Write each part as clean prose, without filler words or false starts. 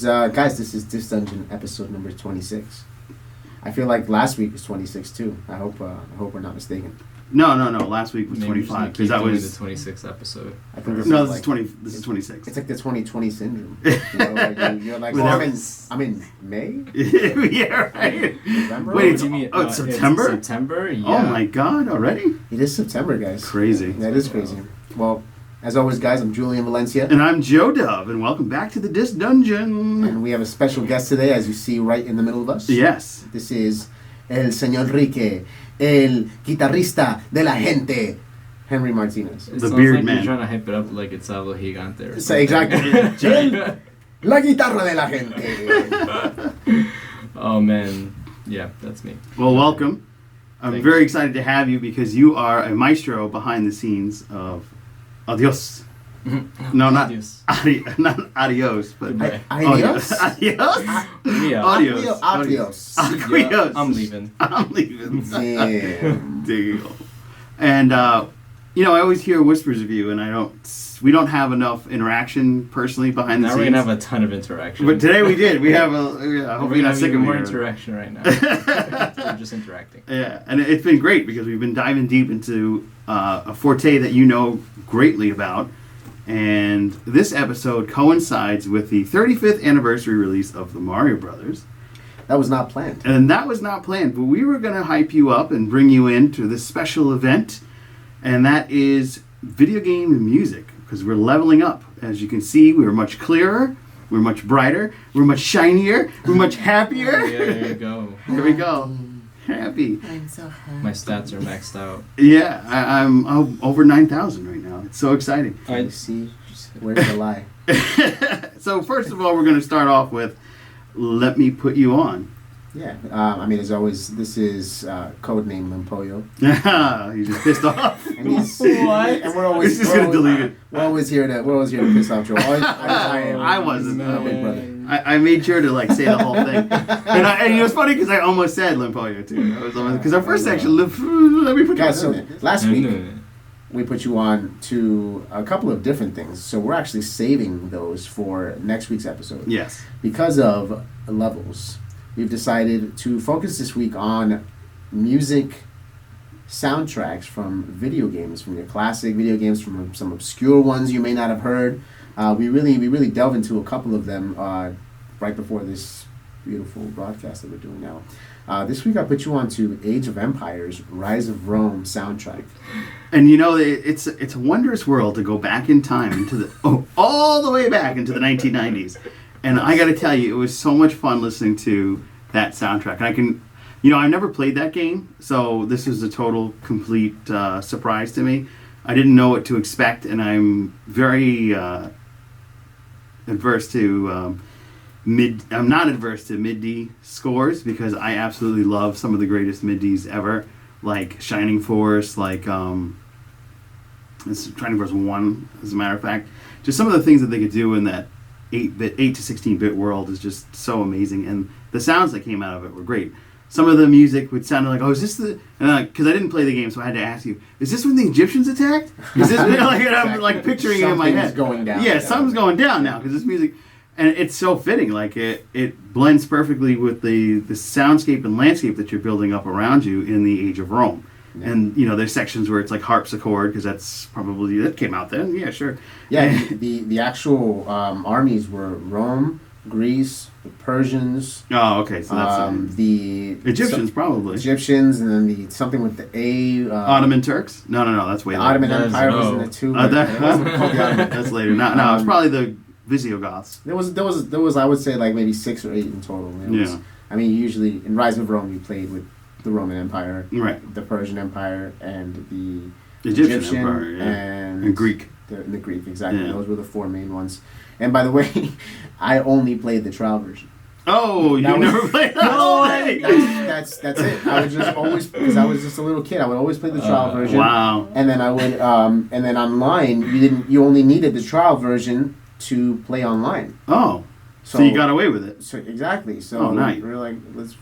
is This Dungeon episode number 26. I feel like last week was 26 too. I hope we're not mistaken. No. Last week was 25 because that was the 26th episode. I think this is 20. This is 26. It's like the 2020 syndrome. You're like, I'm in May. Yeah, right. November? Wait, What do you mean? it's September. It's September. Yeah. Oh my God! Already? It is September, guys. Crazy. That is crazy. Well, as always, guys, I'm Julian Valencia. And I'm Joe Dove, and welcome back to the Dis Dungeon. And we have a special guest today, as you see right in the middle of us. Yes. This is El Señor Enrique, el guitarrista de la gente, Henry Martinez. It The sounds beard like man. You're trying to hype it up like it's algo gigante. Or So, exactly. something. La guitarra de la gente. Oh man, yeah, that's me. Well, welcome. I'm Thanks. very excited to have you because you are a maestro behind the scenes of Adios. No, not Adios. not adios, but Goodbye. Adios? Adios. Yeah. Adios. Adios. Adios. Yeah, I'm leaving. I'm leaving. Damn. Deal. And I always hear whispers of you, and we don't have enough interaction personally behind the Now scenes. we're gonna have a ton of interaction. But today we did. We have I hope we're you're gonna not have sick even of more me. interaction right now. We're just interacting. Yeah, and it's been great because we've been diving deep into a forte that you know greatly about. And this episode coincides with the 35th anniversary release of the Mario Brothers. That was not planned. And that was not planned, but we were going to hype you up and bring you into this special event. And that is video game music, because we're leveling up. As you can see, we're much clearer, we're much brighter, we're much shinier, we're much happier. Yeah, there you go. Here we go. Happy. I'm so happy. My stats are maxed out. Yeah, I'm over 9,000 right now. It's so exciting. You see, where's the lie? So first of all, we're going to start off with Let Me Put You On. Yeah, as always, this is codename Limpoyo. You just pissed off. And he's, What? And we're always He's just gonna delete it. We're always here to piss off Joe. I wasn't. I'm a big brother. I made sure to say the whole thing, and it was funny because I almost said Limpoyo too. Because our first section, let me put you Guys, so on. last week we put you on to a couple of different things. So we're actually saving those for next week's episode. Yes. Because of levels, we've decided to focus this week on music soundtracks from video games, from your classic video games, from some obscure ones you may not have heard. We really delve into a couple of them right before this beautiful broadcast that we're doing now. This week I put you on to Age of Empires, Rise of Rome soundtrack. And it's a wondrous world to go back in time into all the way back into the 1990s. And I got to tell you, it was so much fun listening to that soundtrack. And I never played that game, so this was a total, complete surprise to me. I didn't know what to expect, and I'm very adverse to I'm not adverse to Midi scores because I absolutely love some of the greatest Midis ever, like Shining Force, like it's Shining Force 1, as a matter of fact. Just some of the things that they could do in that 8 to 16-bit world is just so amazing, and the sounds that came out of it were great. Some of the music would sound like, is this the... Because I didn't play the game, so I had to ask you, is this when the Egyptians attacked? Is this... I'm like picturing it in my head. Something's going down. Yeah, something's going down now, because this music... And it's so fitting. Like, it blends perfectly with the soundscape and landscape that you're building up around you in the Age of Rome. Yeah. And, there's sections where it's like harpsichord, because that came out then. Yeah, sure. Yeah, the actual armies were Rome, Greece, the Persians. Oh, okay. So that's the Egyptians, probably. Egyptians, and then something with the A. Ottoman Turks? No, that's way the later. Ottoman Empire was in it too. It wasn't called the Ottoman. That's later. No, it's probably the Visigoths. There was I would say like maybe 6 or 8 in total. Usually in Rise of Rome you played with the Roman Empire, right? The Persian Empire, and the Egyptian Empire, yeah. and Greek. The Greek, exactly. Yeah. Those were the 4 main ones. And by the way, I only played the trial version. Oh, you never played that? No way! That's it. I would just always, because I was just a little kid, I would always play the trial version. Wow. And then I would, and then online, you only needed the trial version to play online. Oh. So you got away with it. So exactly. So nice. we were like, let's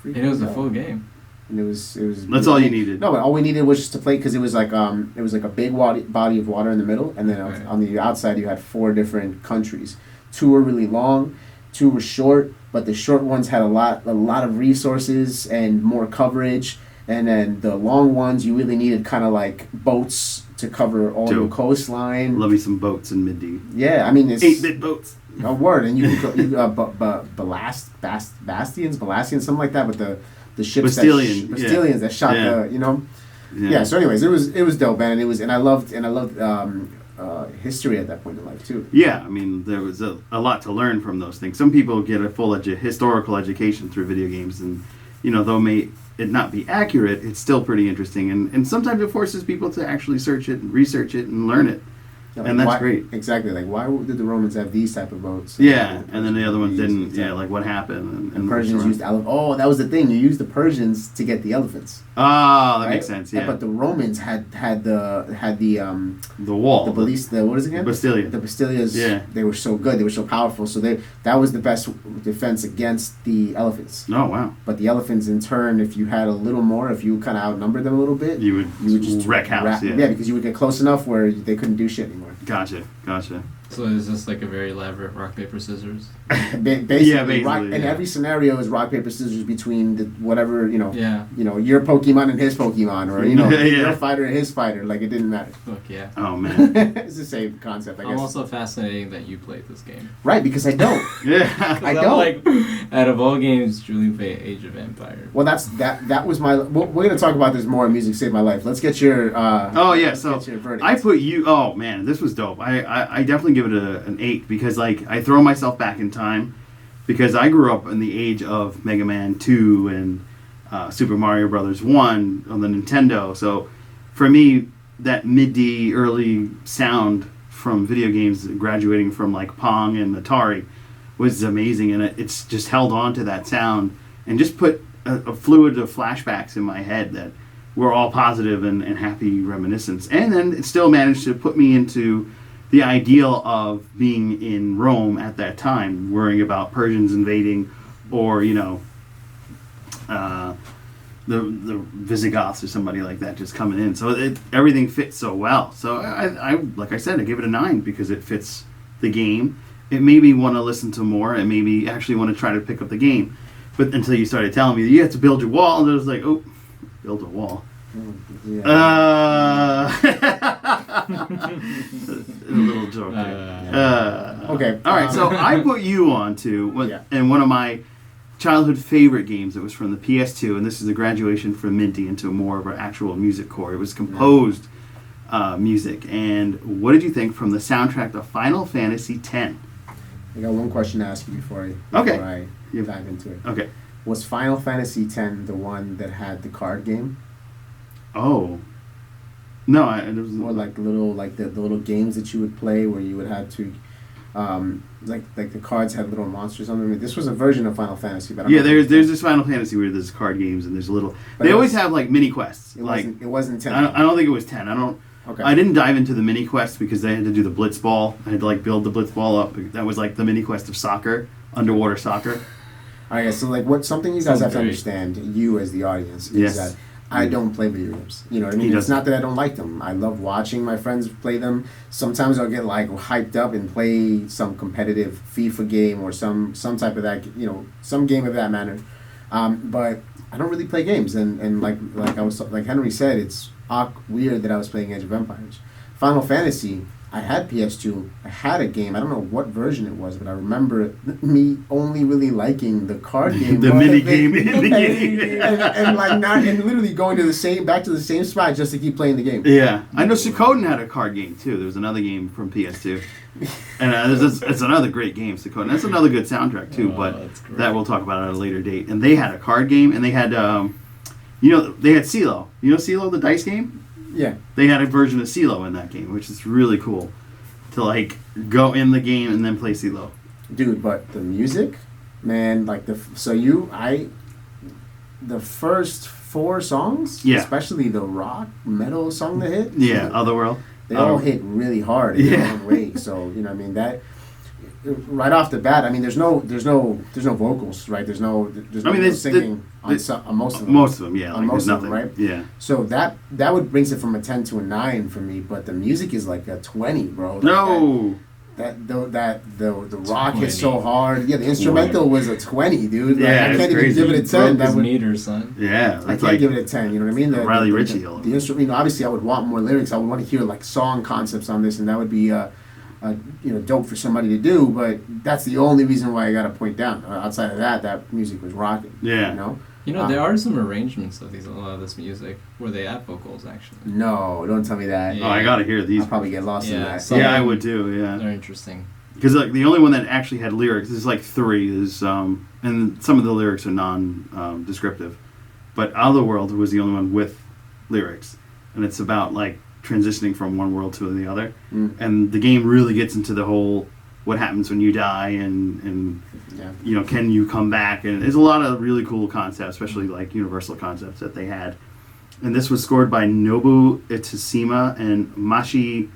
freak it was out. a full game. And it was. That's all you needed. No, but all we needed was just to play, because it was like a big body of water in the middle, and then on the outside you had 4 different countries. 2 were really long, Two were short, but the short ones had a lot of resources and more coverage. And then the long ones, you really needed kind of like boats to cover all your coastline. Love me some boats in Midi. Yeah, I mean it's 8-bit boats. a word, and you Bastians, something like that, with the ships Bastillions that shot the Yeah. So anyways, it was dope, man, and I loved history at that point in life too. Yeah, I mean, there was a lot to learn from those things. Some people get a full historical education through video games, and though may it not be accurate, it's still pretty interesting, and sometimes it forces people to actually search it and research it and learn it. And that's great. Exactly. Like, why did the Romans have these type of boats? Yeah, and then the other ones didn't. Yeah, like what happened? And Persians used elephants. Oh, that was the thing. You used the Persians to get the elephants. Oh, that makes sense. Yeah. But the Romans had the wall. The what is it again? Bastillia. The Bastillas. Yeah. They were so good. They were so powerful. So that was the best defense against the elephants. Oh wow. But the elephants, in turn, if you had a little more, if you kind of outnumbered them a little bit, you would just wreck house. Yeah, because you would get close enough where they couldn't do shit anymore. Gotcha. So is this like a very elaborate rock, paper, scissors? Basically. In every scenario is rock, paper, scissors between whatever, your Pokemon and his Pokemon, or, your fighter and his fighter. Like, it didn't matter. Fuck yeah. Oh, man. It's the same concept, I guess. I'm also fascinating that you played this game. Right, because I don't. Yeah. I don't. Like, out of all games, Julian played Age of Empire. Well, that was my... We're going to talk about this more in Music Saved My Life. Let's get your... So your verdict. I put you... Oh, man, this was dope. I definitely give it an 8 because, like, I throw myself back in time because I grew up in the age of Mega Man 2 and Super Mario Brothers 1 on the Nintendo. So, for me, that MIDI early sound from video games graduating from, like, Pong and Atari was amazing, and it's just held on to that sound and just put a fluid of flashbacks in my head that were all positive and happy reminiscence. And then it still managed to put me into the ideal of being in Rome at that time, worrying about Persians invading, or the Visigoths or somebody like that just coming in. So everything fits so well. So I like I said, I give it a 9 because it fits the game. It made me want to listen to more. It made me actually want to try to pick up the game. But until you started telling me you have to build your wall, and I was like, oh, build a wall. Yeah. A little joke there. Okay. All right, so I put you on to and one of my childhood favorite games. It was from the PS2, and this is the graduation from Midi into more of an actual music core. It was composed music. And what did you think from the soundtrack to Final Fantasy X? I got one question to ask you before I dive into it. Okay. Was Final Fantasy X the one that had the card game? Oh. No, or like the little games that you would play where you would have to, like the cards had little monsters on them. I mean, this was a version of Final Fantasy, but there's this Final Fantasy where there's card games and there's a little. They always have like mini quests. It wasn't 10. I don't think it was 10. Okay. I didn't dive into the mini quests because they had to do the blitz ball. I had to like build the blitz ball up. That was like the mini quest of soccer, underwater soccer. All right, so like something you guys have to understand, you as the audience, is that I don't play video games. You know what I mean? It's not that I don't like them. I love watching my friends play them. Sometimes I'll get like hyped up and play some competitive FIFA game or some type of that, some game of that manner. But I don't really play games, and like Henry said, it's weird that I was playing Age of Empires. Final Fantasy, I had PS2. I had a game. I don't know what version it was, but I remember me only really liking the card game, the mini game in the game, and literally going back to the same spot just to keep playing the game. Yeah, I know Suikoden had a card game too. There was another game from PS2, and it's another great game, Suikoden. That's another good soundtrack too. But that we'll talk about at a later date. And they had a card game, and they had they had CeeLo. You know CeeLo, the dice game? Yeah. They had a version of CeeLo in that game, which is really cool to like go in the game and then play CeeLo. Dude, but the music, man, like the first 4 songs, especially the rock metal song that hit, Otherworld, they all hit really hard in their own way. So that right off the bat, I mean, there's no vocals, right? There's no singing on most of them. Most of them, yeah. On like most of them, nothing. right? Yeah. So that would brings it from a 10 to a 9 for me, but the music is like a 20, bro. Like no. the rock 20. hits so hard. Yeah, the instrumental was a 20, dude. Like, Yeah, I it's can't even crazy. give it a 10. Broke That his would, meter, son. Yeah, I it's can't give it a 10. You know what I mean? Riley Ritchie. The instrument. Obviously, I would want more lyrics. I would want to hear like song concepts on this, and that would be dope for somebody to do. But that's the only reason why I got to point down. Outside of that, that music was rocking. Yeah. There are some arrangements of a lot of this music where they add vocals, actually. No, don't tell me that. Yeah. Oh, I gotta hear these. I'll probably get lost in that. some- Yeah, I would too. Yeah. They're interesting. Because like the only one that actually had lyrics is like 3 is and some of the lyrics are non-descriptive, but Otherworld was the only one with lyrics, and it's about like transitioning from one world to the other, and the game really gets into the whole what happens when you die and can you come back, and there's a lot of really cool concepts, especially like universal concepts that they had, and this was scored by Nobu Itsushima and Mashi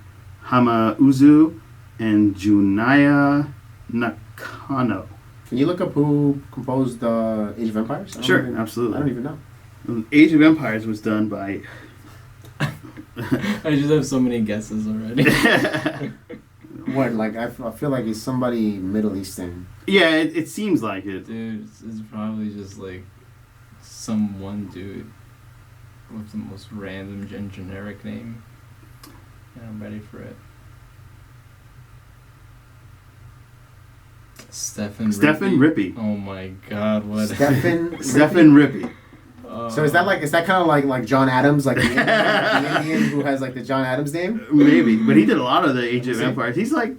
Hamauzu and Junaya Nakano. Can you look up who composed Age of Empires? Sure, absolutely. I don't even know. Age of Empires was done by... I just have so many guesses already. What, like, I feel like it's somebody Middle Eastern. Yeah, it seems like it. Dude, it's probably just like some one dude with the most random and generic name. And I'm ready for it. Stephen Rippey. Oh my god, what? Stephen Rippey. So is that kind of like John Adams, like the Indian who has like the John Adams name? Maybe, but he did a lot of the Age of Empires. He's like,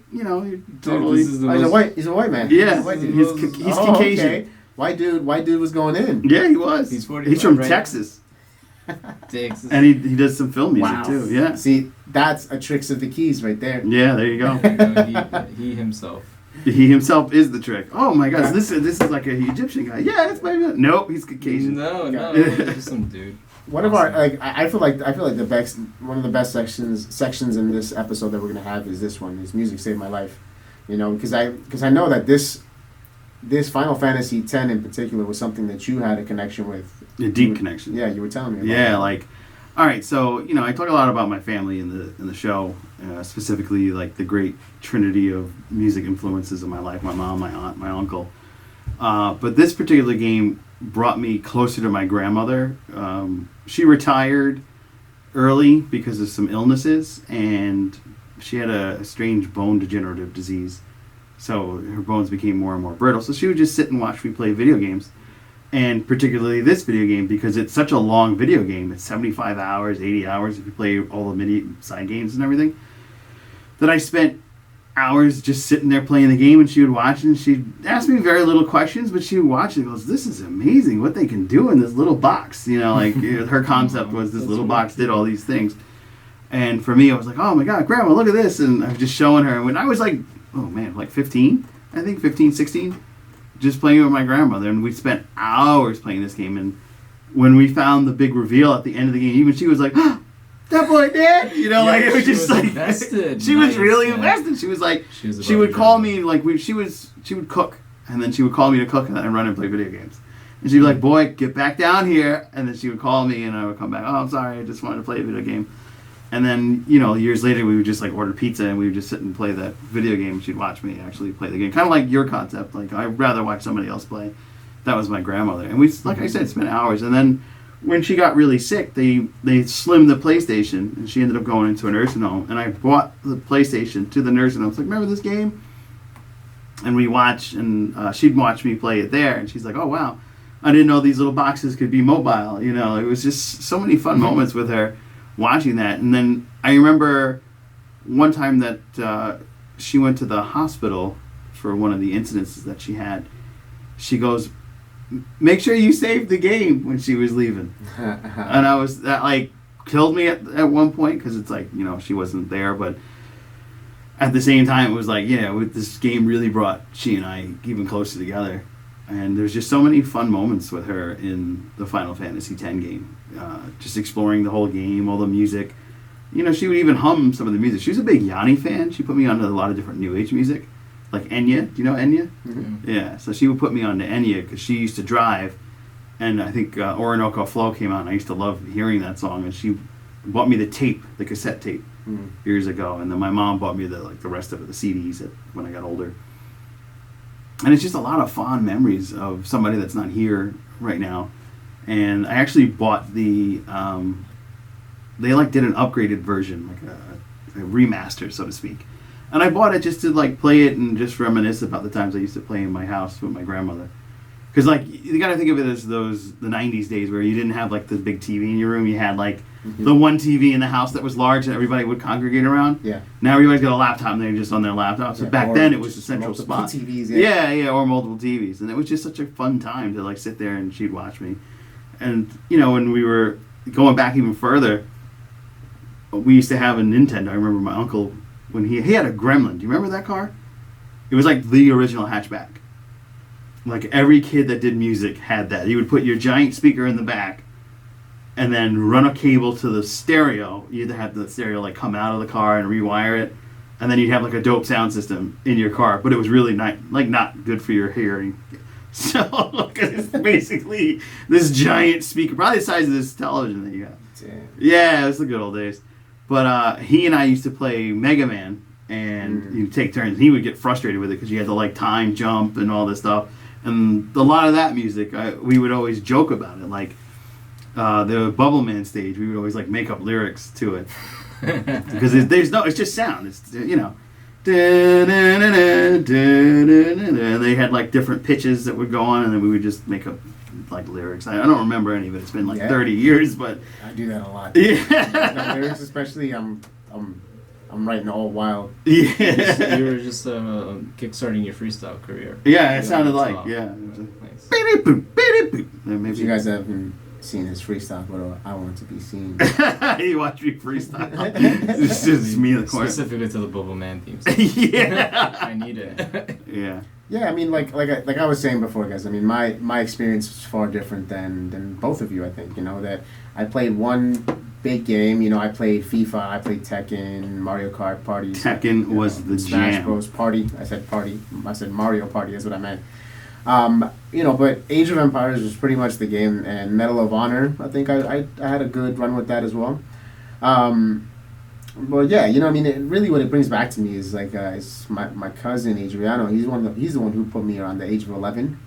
totally... Dude, He's a white man. Yeah, He's a white dude. he's Caucasian. Okay. White dude was going in. Yeah, he was. He's 45, He's from right? Texas. Texas. And he does some film music Wow. too. Yeah. See, that's a Tricks of the Keys right there. Yeah, there you go. He himself. He himself is the trick. Oh my God, so this is like an Egyptian guy. Yeah, that's my... Nope, he's Caucasian. No, he's just some dude. One of our I feel like the best one of the best sections in this episode that we're gonna have is this one. Is Music Saved My Life, because I know that this Final Fantasy X in particular was something that you had a connection with. A deep connection. Yeah, you were telling me about Yeah, that. like, all right, so I talk a lot about my family in the show, specifically like the great trinity of music influences in my life: my mom, my aunt, my uncle. But this particular game brought me closer to my grandmother. She retired early because of some illnesses, and she had a strange bone degenerative disease. So her bones became more and more brittle. So she would just sit and watch me play video games. And particularly this video game, because it's such a long video game. It's 75 hours, 80 hours if you play all the mini side games and everything. That I spent hours just sitting there playing the game, and she would watch, and she'd ask me very little questions, but she would watch and goes, "This is amazing what they can do in this little box." Her concept was this little box did all these things. And for me, I was like, "Oh my God, Grandma, look at this." And I was just showing her. And when I was like, oh man, like 15, I think 15, 16, just playing with my grandmother, and we spent hours playing this game. And when we found the big reveal at the end of the game, even she was like, "Oh, that boy did," it was just like invested. She was really invested. She was like, she would call me like she would cook, and then she would call me to cook, and then I'd run and play video games. And she'd be like, "Boy, get back down here," and then she would call me, and I would come back. "Oh, I'm sorry, I just wanted to play a video game." And then, years later, we would just like order pizza, and we would just sit and play that video game. She'd watch me actually play the game, kind of like your concept. Like, I'd rather watch somebody else play. That was my grandmother, and we, like I said, spent hours. And then when she got really sick, they slimmed the PlayStation, and she ended up going into a nursing home. And I brought the PlayStation to the nursing home. I was like, "Remember this game?" And we watched, and she'd watch me play it there, and she's like, "Oh wow, I didn't know these little boxes could be mobile." It was just so many fun moments with her watching that. And then I remember one time that she went to the hospital for one of the incidences that she had. She goes, "Make sure you save the game," when she was leaving. And that like killed me at one point, because it's like, she wasn't there, but at the same time it was like, this game really brought she and I even closer together. And there's just so many fun moments with her in the Final Fantasy X game. Just exploring the whole game, all the music. She would even hum some of the music. She was a big Yanni fan. She put me onto a lot of different New Age music. Like Enya. Do you know Enya? Mm-hmm. Yeah. So she would put me onto Enya because she used to drive. And I think Orinoco Flow came out, and I used to love hearing that song. And she bought me the cassette tape Mm. years ago, and then my mom bought me the rest of it, the CDs when I got older. And it's just a lot of fond memories of somebody that's not here right now. And I actually bought the they did an upgraded version, like a remaster, so to speak. And I bought it just to play it and just reminisce about the times I used to play in my house with my grandmother. Because you got to think of it as the 90s days where you didn't have the big TV in your room. You had the one TV in the house that was large that everybody would congregate around. Yeah. Now everybody's got a laptop and they're just on their laptop. So back then it was the central spot. TVs, yeah, or multiple TVs. And it was just such a fun time to sit there and she'd watch me. And, when we were going back even further, we used to have a Nintendo. I remember my uncle, when he had a Gremlin. Do you remember that car? It was the original hatchback. Every kid that did music had that. You would put your giant speaker in the back and then run a cable to the stereo. You'd have the stereo come out of the car and rewire it. And then you'd have a dope sound system in your car. But it was really not good for your hearing. So, because it's basically this giant speaker, probably the size of this television that you got. Damn. Yeah, it was the good old days. But he and I used to play Mega Man, and you'd take turns. He would get frustrated with it because you had to time jump and all this stuff. And a lot of that music, we would always joke about it. The Bubble Man stage, we would always make up lyrics to it because it's just sound. It's and they had lyrics pitches that would go on, and then we would just make up lyrics. I don't remember any of it. It's been 30 years, but I do that a lot. Yeah. The lyrics, especially, I'm writing all wild. Yeah. You were just kickstarting your freestyle career. Yeah, it sounded Nice. If you guys haven't seen his freestyle, but I want to be seen. You watch me freestyle. It's just me in the corner. Specifically to the Bubble Man themes. Yeah. I need it. Yeah. Yeah, I mean, like I was saying before, guys. I mean, my experience was far different than both of you. I think that I played one big game. I played FIFA, I played Tekken, Mario Kart Party. Tekken was the Smash jam. Bros. Party. I said party. I said Mario Party. Is what I meant. But Age of Empires was pretty much the game, and Medal of Honor. I think I had a good run with that as well. But yeah, really what it brings back to me is it's my cousin Adriano. He's the one who put me around the age of 11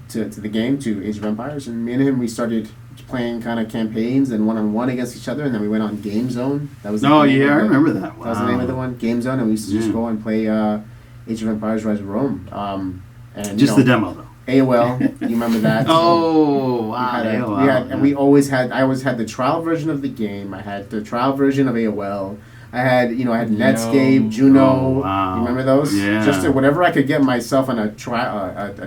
to the game, to Age of Empires, and me and him, we started playing kind of campaigns and one-on-one against each other, and then we went on Game Zone. That was I remember that. Wow. That was the name of the one, Game Zone, and we used to just go and play Age of Empires: Rise of Rome. And just the demo though. AOL, you remember that? Oh, wow. I always had the trial version of the game. I had the trial version of AOL. I had Netscape, Juno. Oh, wow. You remember those? Yeah. Just whatever I could get myself on a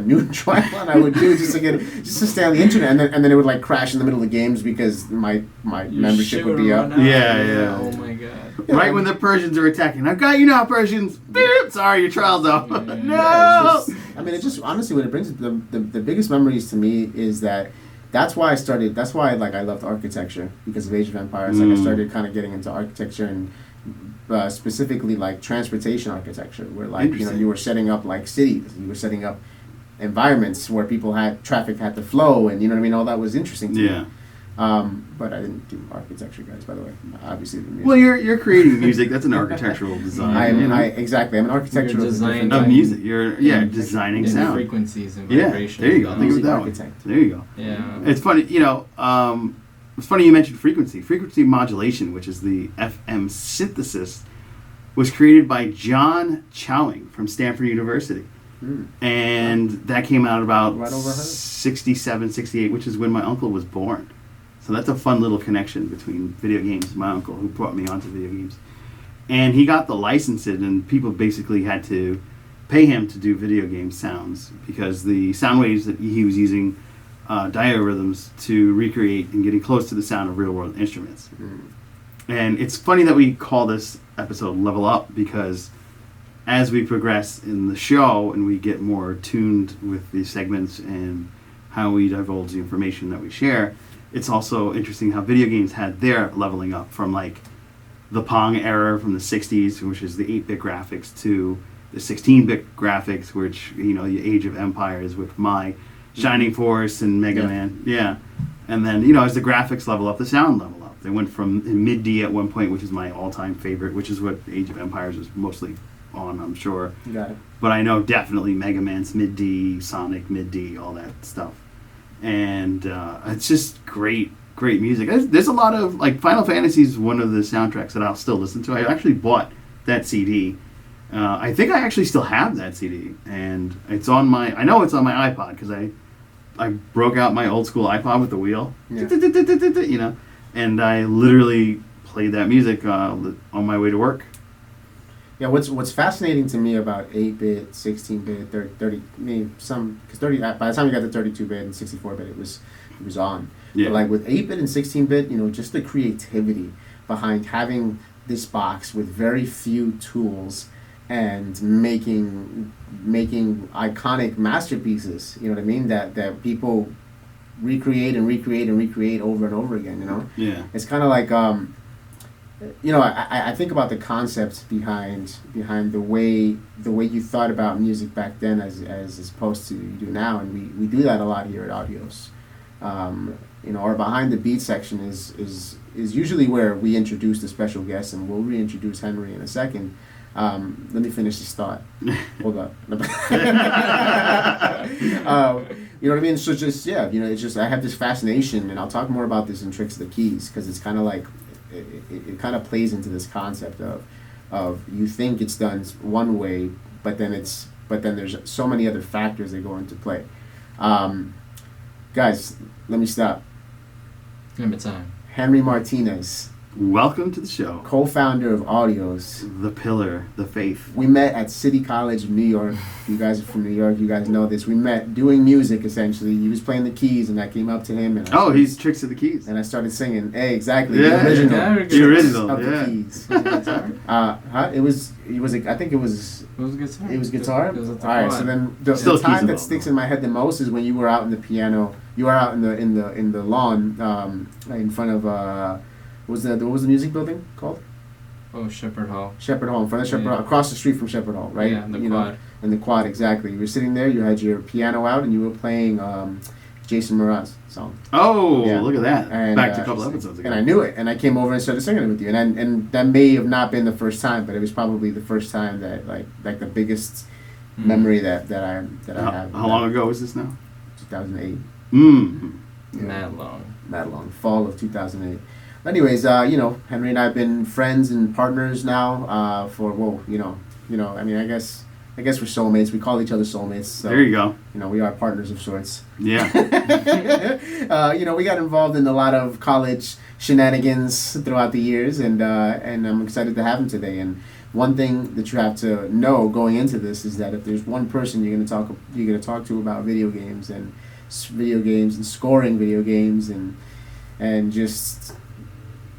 new trial on, I would do just to stay on the internet, and then it would crash in the middle of the games because my membership would be up. Yeah. Oh my god. Yeah. Right when the Persians are attacking. I've got you now, Persians. Beep. Sorry, your trial's up. Yeah. No. It just honestly, what it brings the biggest memories to me is that's why I started. That's why I loved architecture, because of Age of Empires. I started kind of getting into architecture and specifically transportation architecture, where you were setting up cities, you were setting up environments where traffic had to flow, and all that was interesting to me. But I didn't do architecture, guys, by the way. Obviously, the music. Well, you're creating music. That's an architectural design. Exactly. I'm an architectural design of music. You're designing sound. Frequencies and Yeah, vibrations. there you go. Think of it that way. Architect. There you go. Yeah. It's funny, it's funny you mentioned frequency. Frequency modulation, which is the FM synthesis, was created by John Chowing from Stanford University. And that came out about Right over her. 67, 68, which is when my uncle was born. So that's a fun little connection between video games and my uncle, who brought me onto video games. And he got the license, and people basically had to pay him to do video game sounds, because the sound waves that he was using diarrhythms to recreate and getting close to the sound of real world instruments. And it's funny that we call this episode Level Up, because as we progress in the show and we get more tuned with the segments and how we divulge the information that we share, it's also interesting how video games had their leveling up from the Pong era from the 60s, which is the 8-bit graphics, to the 16-bit graphics, which, the Age of Empires with my Shining Force and Mega Man. Yeah. And then, as the graphics level up, the sound level up. They went from Midi at one point, which is my all-time favorite, which is what Age of Empires was mostly on, I'm sure. You got it. But I know definitely Mega Man's Midi, Sonic Midi, all that stuff. And it's just great music. There's a lot of, like, Final Fantasy is one of the soundtracks that I'll still listen to. I actually bought that CD. I think I actually still have that CD. And it's on my, I know it's on my iPod because I broke out my old school iPod with the wheel. Yeah. You know, and I literally played that music on my way to work. Yeah, what's fascinating to me about 8-bit, 16-bit, 30, maybe some, because 30, by the time you got to 32-bit and 64-bit, it was on. Yeah. But like with 8-bit and 16-bit, you know, just the creativity behind having this box with very few tools and making iconic masterpieces, you know what I mean, that people recreate over and over again, you know? Yeah. It's kind of like, you know, I think about the concept behind the way you thought about music back then as opposed to you do now, and we do that a lot here at Audios. You know, our behind the beat section is usually where we introduce the special guests, and we'll reintroduce Henry in a second. Let me finish this thought. Hold up. You know what I mean? So just, yeah, you know, it's just, I have this fascination, and I'll talk more about this in Tricks of the Keys, because it's kind of like, it kind of plays into this concept of you think it's done one way, but then there's so many other factors that go into play. Guys, let me stop. Give it time. Henry Martinez, Welcome to the show. co-founder of Audios. The pillar, the faith. We met at City College of New York. You guys are from New York. You guys know this. We met doing music, essentially. He was playing the keys, and I came up to him. And He's Tricks of the Keys. And I started singing. Hey, exactly. Yeah, the original. yeah, the original, Of yeah. the keys. It was I think it was... It was guitar. It was guitar? It was at the All right, quad. so then the Still time keys that involved, sticks though. in my head the most is when you were out in the piano. You were out in the lawn in front of... what was the music building called? Oh, Shepherd Hall. Shepherd Hall, in front of Shepherd Yeah. Hall, across the street from Shepherd Hall, right? Yeah, in the You quad. know, in the quad, exactly. You were sitting there, you had your piano out, and you were playing Jason Mraz song. Oh, Yeah. look at that. And, Back to a couple episodes ago. And I knew it, and I came over and started singing it with you. And that may have not been the first time, but it was probably the first time that, like the biggest memory that I have. How long ago was this now? 2008. Yeah. Mad long. Mad long. Fall of 2008. Anyways, you know, Henry and I have been friends and partners now for, I mean, I guess we're soulmates. We call each other soulmates. So, There you go. You know, we are partners of sorts. Yeah. You know, we got involved in a lot of college shenanigans throughout the years, and I'm excited to have him today. And one thing that you have to know going into this is that if there's one person you're gonna talk to about video games and scoring video games and just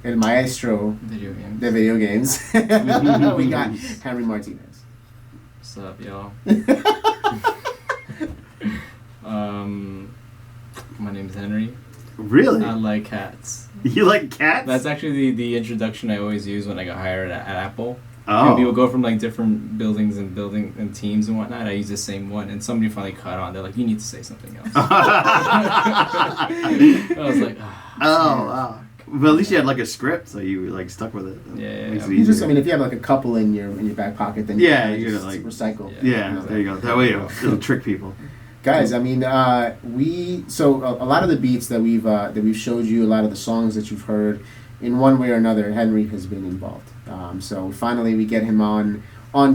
El Maestro, Video games. the video games, we got Henry Martinez. What's up, y'all? My name's Henry. Really? I like cats. You like cats? That's actually the introduction I always use when I got hired at Apple. Oh. And people go from like different buildings and teams and whatnot. I use the same one, and somebody finally caught on. They're like, "You need to say something else." I was like, Oh, wow. But at least you had like a script, so you like stuck with it. Yeah, Makes it You just, easier. I mean, if you have like a couple in your back pocket, then Yeah, you you're just like- recycle. Yeah, there you go. That way it'll trick people. Guys, I mean, a lot of the beats that we've showed you, a lot of the songs that you've heard, in one way or another, Henry has been involved. So finally, we get him on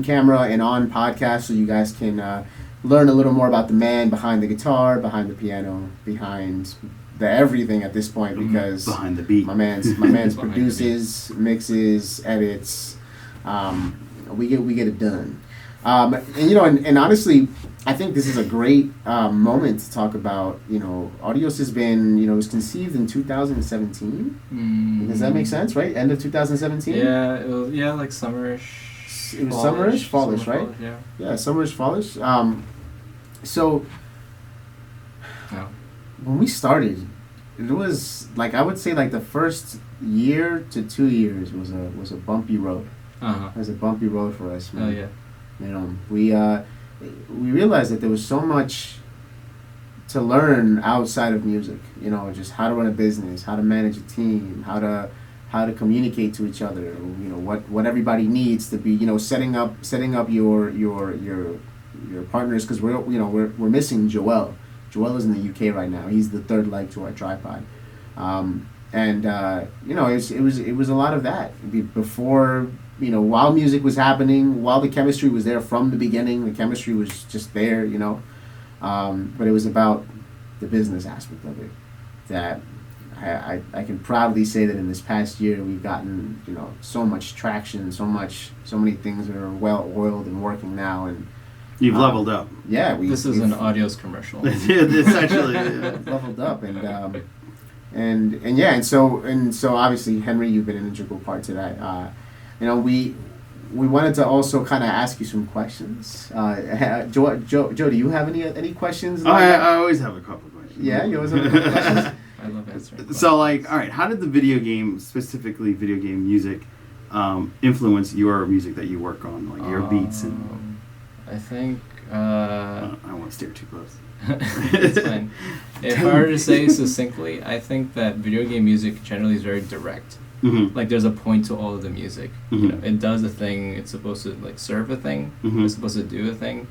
camera and on podcast, so you guys can learn a little more about the man behind the guitar, behind the piano, behind the everything at this point, because Behind the beat. my man's Behind the produces, mixes, edits. We get it done. And you know, and honestly, I think this is a great moment to talk about. You know, Audios has been, it was conceived in 2017. Does that make sense? Right, end of 2017. Yeah, it was, like summerish. It was summerish, fallish, summer, right? fallish, yeah. Yeah, summerish, fallish. So No. when we started, it was like, I would say like the first year to 2 years was a bumpy road. Uh-huh. It was a bumpy road for us, man. Oh yeah. You know, we realized that there was so much to learn outside of music. You know, just how to run a business, how to manage a team, how to communicate to each other. You know, what everybody needs to be. You know, setting up your partners, because we're missing Joel. Joel is in the UK right now. He's the third leg to our tripod. You know, it was a lot of that before. You know, while music was happening, while the chemistry was there from the beginning, the chemistry was just there. You know, but it was about the business aspect of it that I can proudly say that in this past year we've gotten, you know, so much traction, so many things that are well oiled and working now, and you've leveled up. Yeah, this is an Audios commercial. It's actually leveled up, and so obviously, Henry, you've been an integral part to that. You know, we wanted to also kind of ask you some questions. Joe, do you have any questions? I always have a couple questions. Yeah, you always have a couple questions. I love answering. So, like, all right, how did the video game, specifically video game music, influence your music that you work on, like your beats and? I think. I don't want to steer too close. It's fine. If I were to say succinctly, I think that video game music generally is very direct. Mm-hmm. Like, there's a point to all of the music. Mm-hmm. You know, it does a thing. It's supposed to like serve a thing. Mm-hmm. It's supposed to do a thing.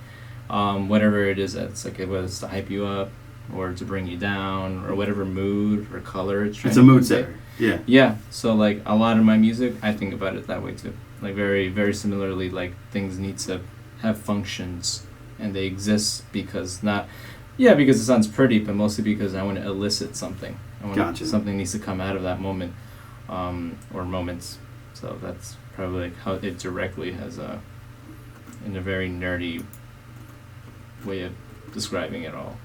Whatever it is, it's like whether it's to hype you up or to bring you down or whatever mood or color it's trying. It's a mood setter. Yeah. Yeah. So like a lot of my music, I think about it that way too. Like very very similarly, like things need to have functions and they exist because because it sounds pretty, but mostly because I want to elicit something. Something needs to come out of that moment. Or moments, so that's probably like how it directly has in a very nerdy way of describing it all.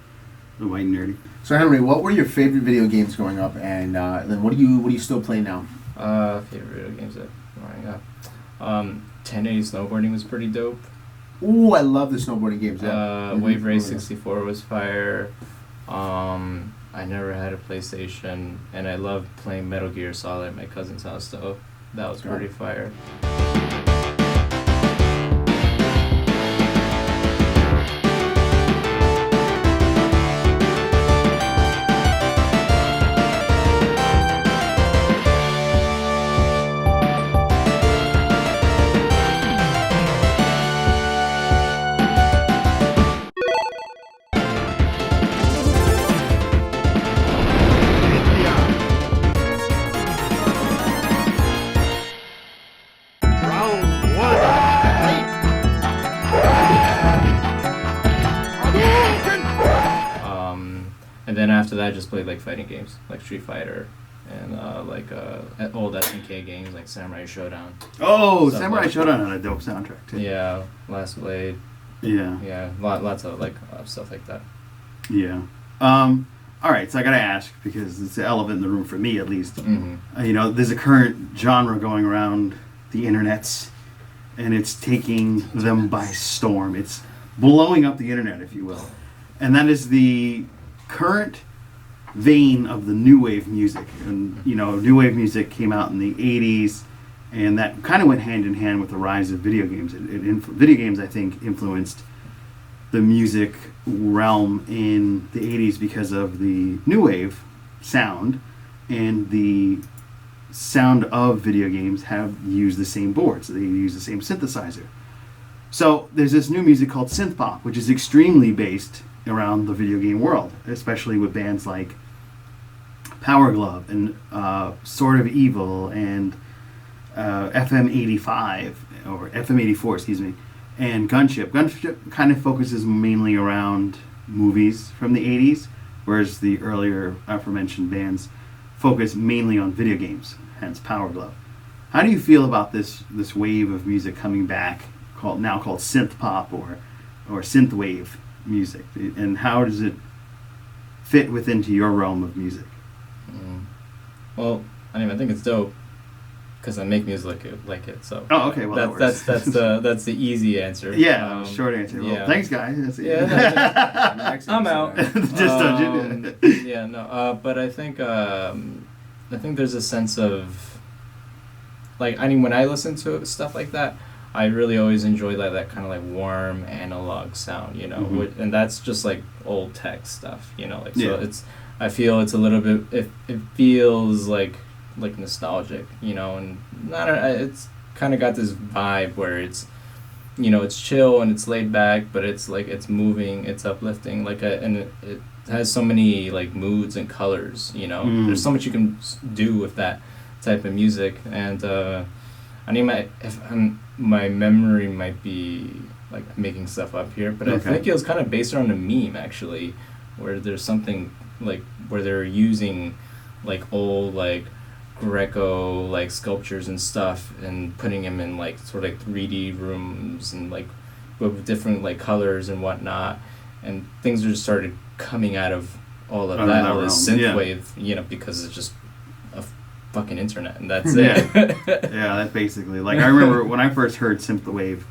The white nerdy. So Henry, what were your favorite video games growing up, and then what do you still play now? Favorite video games growing up. 1080 snowboarding was pretty dope. Ooh, I love the snowboarding games. Yeah. Wave Race 64 was fire. I never had a PlayStation, and I loved playing Metal Gear Solid at my cousin's house, though. That was pretty fire. And then after that, I just played like fighting games, like Street Fighter, and old SNK games like Samurai Showdown. Oh, Samurai Showdown had a dope soundtrack too. Yeah, Last Blade. Yeah, lots of like stuff like that. Yeah. All right, so I gotta ask because it's the elephant in the room for me at least. Mm-hmm. You know, there's a current genre going around the internets, and it's taking them by storm. It's blowing up the internet, if you will, and that is the current vein of the new wave music. And you know, new wave music came out in the 80s, and that kind of went hand in hand with the rise of video games. Video games, I think, influenced the music realm in the 80s because of the new wave sound, and the sound of video games have used the same boards. They use the same synthesizer. So there's this new music called synth pop, which is extremely based around the video game world, especially with bands like Power Glove and Sword of Evil and FM85 or FM84, excuse me, and Gunship. Gunship kind of focuses mainly around movies from the 80s, whereas the earlier aforementioned bands focus mainly on video games, hence Power Glove. How do you feel about this wave of music coming back, called synth pop or synth wave music, and how does it fit within to your realm of music? Well, I mean, I think it's dope because I make music like it. So. Oh, okay. Well, that's the easy answer. Yeah, short answer. Well, thanks, guys. I'm out. Just don't you? Yeah, no. But I think there's a sense of, like, I mean, when I listen to stuff like that, I really always enjoy that kind of like warm analog sound, you know, and that's just like old tech stuff, you know, like so I feel it's a little bit it feels like nostalgic, you know, and not it's kind of got this vibe where it's, you know, it's chill and it's laid back, but it's like it's moving, it's uplifting, like and it has so many like moods and colors, you know. There's so much you can do with that type of music, and I need my memory might be like making stuff up here, but I think it was kind of based on a meme actually, where there's something like where they're using like old like Greco like sculptures and stuff and putting them in like sort of like 3D rooms and like with different like colors and whatnot, and things just started coming out of all of that, all this synthwave, you know, because it's just a fucking internet and that's it. Yeah, that's basically like I remember when I first heard synthwave,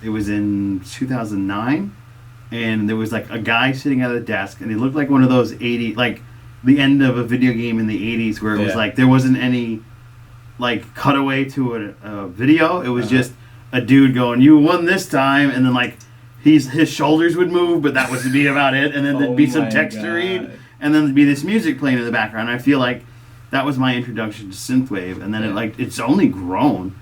it was in 2009, and there was like a guy sitting at a desk, and he looked like one of those 80 like the end of a video game in the 80s where it was like there wasn't any like cutaway to a video. It was just a dude going, "You won this time," and then like his shoulders would move, but that was to be about it, and then there'd be some text to read, and then there'd be this music playing in the background. I feel like that was my introduction to synthwave, and then it's only grown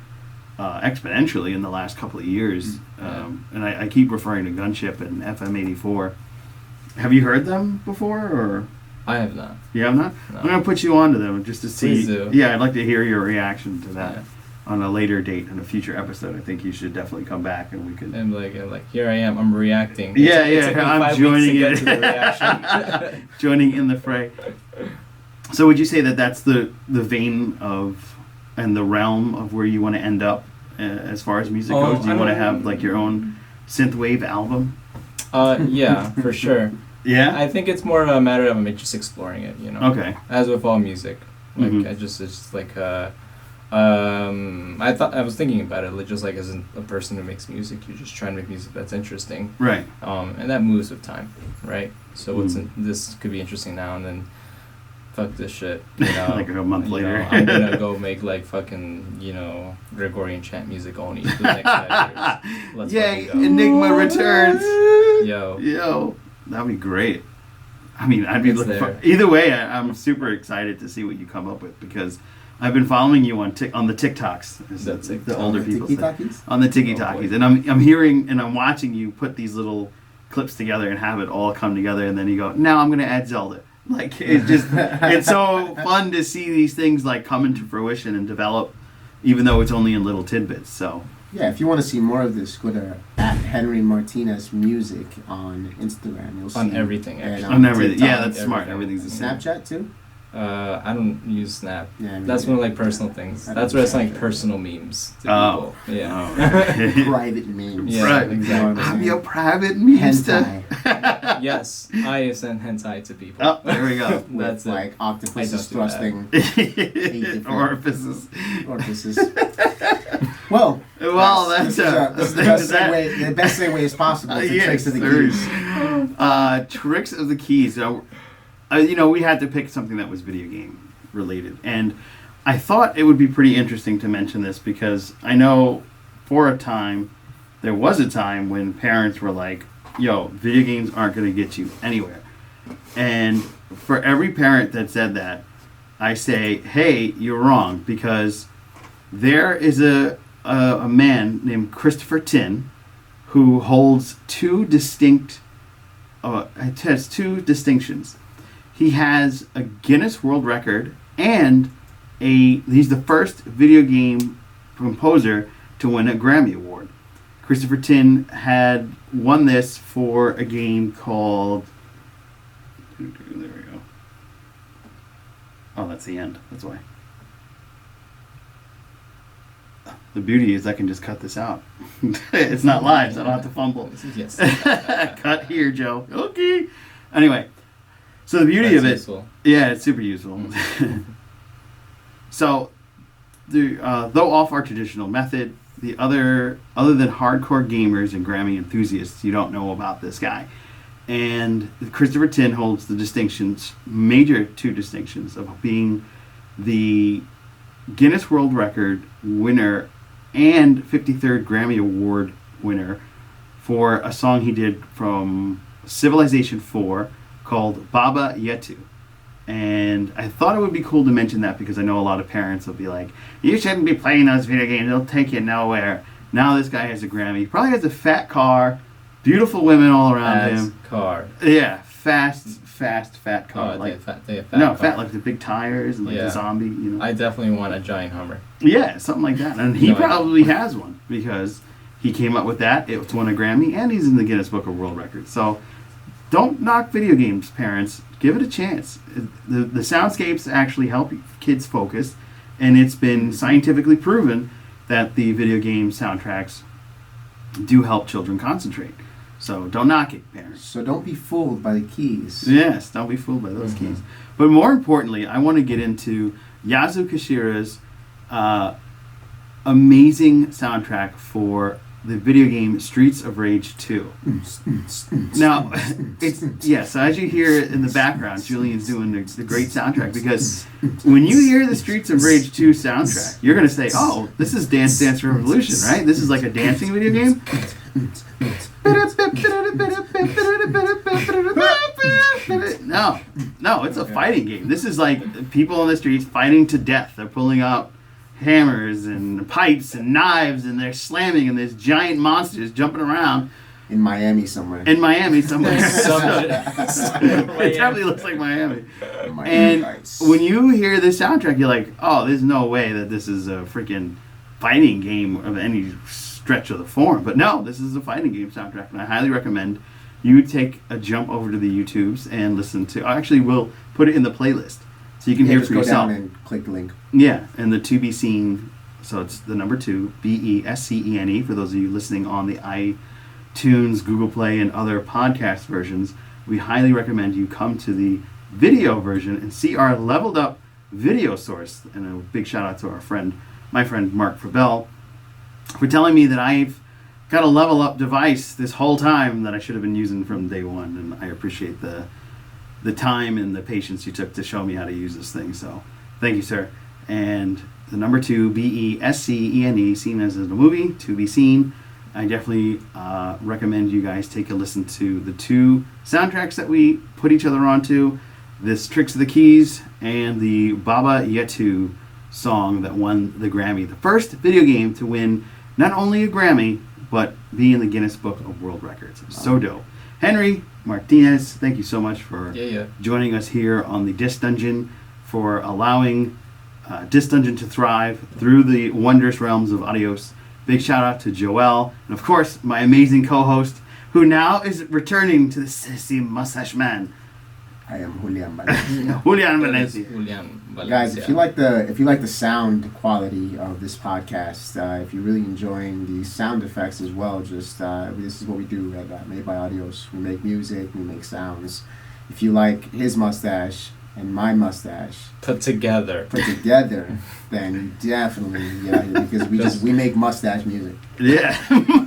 exponentially in the last couple of years. And I keep referring to Gunship and FM84. Have you heard them before, or? I have not. You have not? No. I'm going to put you on to them just to see. Please do. Yeah, I'd like to hear your reaction to that on a later date, in a future episode. I think you should definitely come back and we could... And like here I am, I'm reacting. I'm joining it. Joining in the fray. So would you say that that's the vein of, and the realm of where you want to end up as far as music goes? Do you want to have like your own synthwave album? Yeah, for sure. Yeah? I think it's more a matter of just exploring it, you know. Okay. As with all music. Like it's just like I was thinking about it like, just like as a person who makes music, you just try and make music that's interesting. Right. And that moves with time, right? So this could be interesting now and then fuck this shit, you know. Like a month later. Know, I'm gonna go make like fucking, you know, Gregorian chant music only for the next 5 years. Let's Yay, fucking go. Enigma returns. Yo. That'd be great. I mean, I'd be looking for... Either way, I'm super excited to see what you come up with, because I've been following you on the TikToks. The older people say. On the Tiki-Takis. And I'm hearing and I'm watching you put these little clips together and have it all come together, and then you go, now I'm going to add Zelda. Like, it's just... it's so fun to see these things, like, come into fruition and develop, even though it's only in little tidbits, so... Yeah, if you want to see more of this, go to @Henry Martinez Music on Instagram. You'll see on everything, actually. On everything. Yeah, that's smart. Everything's the same. Snapchat too? I don't use Snap. Yeah, that's one of like personal things. That's where it's like personal memes to people. Yeah. Private memes. Yeah, right. Exactly. I'm your private memester. Yes, I send hentai to people. Oh, there we go. That's like octopuses thrusting orifices. Well, that's the best segue as possible to Tricks of the Keys. Tricks of the Keys. You know, we had to pick something that was video game related, and I thought it would be pretty interesting to mention this because I know there was a time when parents were like, yo, video games aren't going to get you anywhere. And for every parent that said that, I say, hey, you're wrong, because there is a man named Christopher Tin who holds two distinctions. He has a Guinness World Record, and he's the first video game composer to win a Grammy Award. Christopher Tin had won this for a game called... There we go. Oh, that's the end. That's why. The beauty is I can just cut this out. It's not live, so I don't have to fumble. Yes. Cut here, Joe. Okay. Anyway, so the beauty of it... Useful. Yeah, it's super useful. So, though off our traditional method, other than hardcore gamers and Grammy enthusiasts, you don't know about this guy. And Christopher Tin holds the major two distinctions of being the Guinness World Record winner and 53rd Grammy Award winner for a song he did from Civilization 4 called Baba Yetu. And I thought it would be cool to mention that because I know a lot of parents will be like, you shouldn't be playing those video games, they'll take you nowhere. Now this guy has a Grammy. He probably has a fat car, beautiful women all around him. Car. Yeah, fat car. Oh, like, they have fat no, car. fat like the big tires and like the zombie, you know. I definitely want a giant Hummer. Yeah, something like that. And he No, probably has one because he came up with that. It won a Grammy and he's in the Guinness Book of World Records. So don't knock video games, parents. Give it a chance. The soundscapes actually help kids focus, and it's been scientifically proven that the video game soundtracks do help children concentrate. So don't knock it, parents. So don't be fooled by the keys. Yes, don't be fooled by those keys. But more importantly, I want to get into Yasu Kishira's amazing soundtrack for the video game Streets of Rage 2. Now, so as you hear in the background, Julian's doing the great soundtrack, because when you hear the Streets of Rage 2 soundtrack, you're going to say, oh, this is Dance Dance Revolution, right? This is like a dancing video game? No, it's a fighting game. This is like people on the streets fighting to death. They're pulling out hammers and pipes and knives, and they're slamming, and there's giant monsters jumping around. In Miami somewhere. It definitely looks like Miami. And when you hear this soundtrack, you're like, oh, there's no way that this is a freaking fighting game of any stretch of the form. But no, this is a fighting game soundtrack, and I highly recommend you take a jump over to the YouTubes and listen to. Actually, we'll put it in the playoff so you can hear it for yourself. Go down and click the link. Yeah, and the To Be Seen, so it's the number 2, BESCENE, for those of you listening on the iTunes, Google Play, and other podcast versions. We highly recommend you come to the video version and see our leveled up video source. And a big shout out to my friend Mark Frabell, for telling me that I've got a level up device this whole time that I should have been using from day one, and I appreciate the time and the patience you took to show me how to use this thing. So thank you, sir. And the number 2, BESCENE, seen as in the movie, To Be Seen. I definitely recommend you guys take a listen to the 2 soundtracks that we put each other onto, this Tricks of the Keys and the Baba Yetu song that won the Grammy. The first video game to win not only a Grammy, but be in the Guinness Book of World Records. So dope. Henry Martinez, thank you so much for joining us here on the Disc Dungeon, for allowing Disc Dungeon to thrive through the wondrous realms of audios. Big shout out to Joel, and of course my amazing co-host, who now is returning to the sexy mustache man. I am Julian Valencia. Julian Valencia. Guys, if you like the sound quality of this podcast, if you're really enjoying the sound effects as well, just this is what we do at Made by Audios. We make music, we make sounds. If you like his mustache and my mustache put together, then you definitely because we make mustache music. Yeah,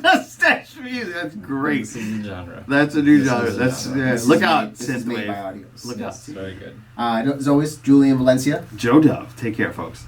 mustache music. That's great. This is a genre. That's a new genre. Look out, Synthwave. Look out. Very good. As always, Julian Valencia. Joe Dove. Take care, folks.